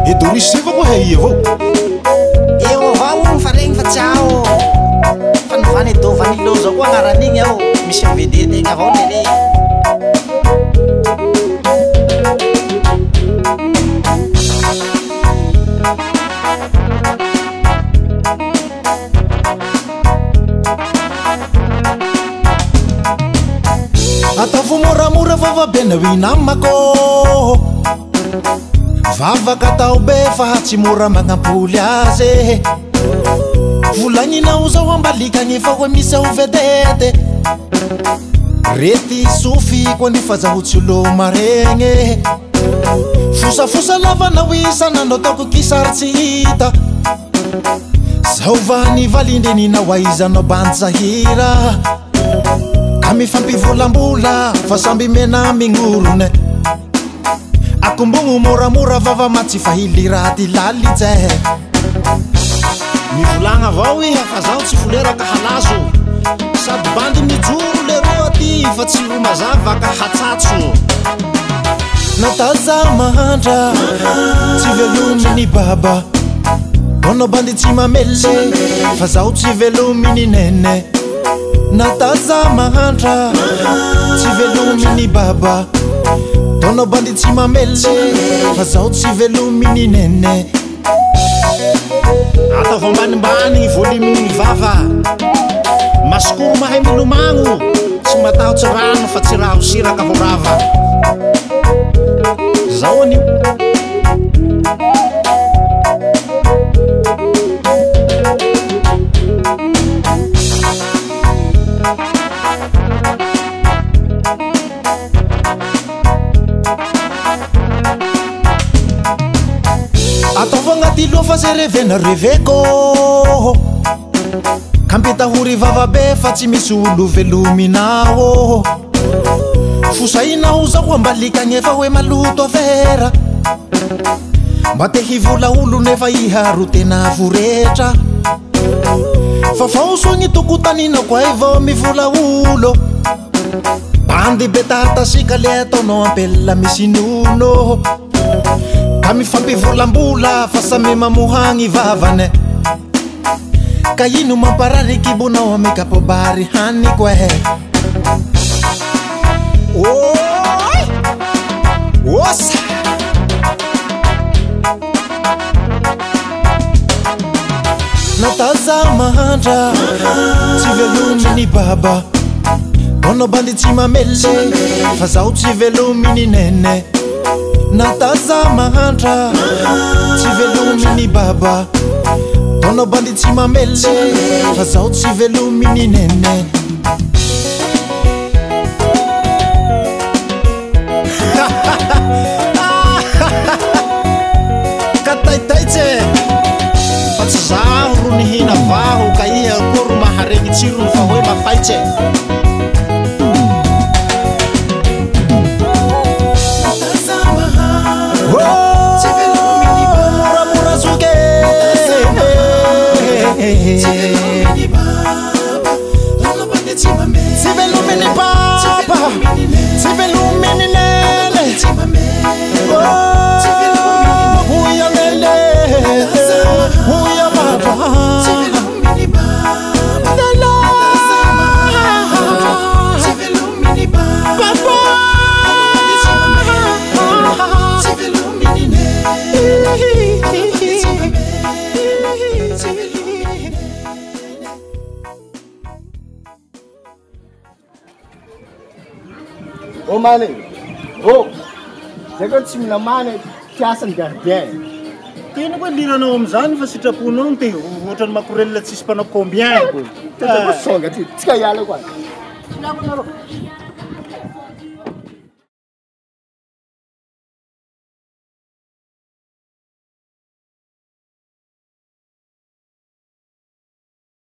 Edoriseva ko hay avao. Eo avao faregny fa tsao. Fanivany do vaniloza ko agnaran'igny ao. Misy vedety egny avao lele. Ataovy moramora vavabena hoe namako. Vavaka tao be fa tsy mora magnampoly azy. Volagninao zao ambalikagny fa hoe misy ao vedety. Rety sofy koa nefa zaho tsy olo maregny. Fosafosa lavanao isanandro ataoko kisary tsy hita. Zao vany valindreninao aizanao banjahira. Kami fampivolambola fa samby mena mingorone. Akumbungu moramora vava matsy fa hiliraty lalitse. Mivolagna avao iha fa zaho tsy voleraka halazo. Sady bandy mijoro leroa ty fa tsy ho mazava ka hatsatso. Nataza mahandra tsy velominy baba. Ono bandy tsy mamele fa zaho tsy velominy nene. Nataza mahandra tsy velominy baba. Ono bandy tsy mamele fa zaho tsy velominy nene. Ataovy ambanimbany voliminy vava. Masikoro mahay milomagno. Tsy matahotsy rano fa tsy raha siraka ho rava. Zao anio. Ataovy agnaty loha fa zay revena reveko. Kampitahory vavabe fa tsy misy olo velominao. Fosainao zao ambalikagny efa hoe maloto avera. Mba te hivola olo nefa iharo tena voretra. Fa faosoagny tokotanina koa vao mivola olo. Bandy betatasika le ataonao ampela misy nono. Kami fampivolambola fa samy mamohagny vavane. Ka ino mamparary kibonao ame kapobary haniko e. Oi! Osa! Nataza mahandra tsy velominy baba. Ono bandy tsy mamele fa zaho tsy velominy nene. Nataza mahandra tsy velominy baba. Ono bandy tsy mamele fa zaho tsy velominy nene. Kataitaitse fa tsy zaho ro nihina vaho ka iha koa ro maharegny tsirony fa hoe mafaitse. Si velumini papa, si velumini nene. Huya nene, huya papa. Oh mané, oh, zay koa tsy mila mane piasan'ny gardien. Tena koa liranao am'izany fa sitraponao ny te ohatrany makorelina tsisy mpanao combien. Tena koa songa ty, tsika hiala koa. Namana rô.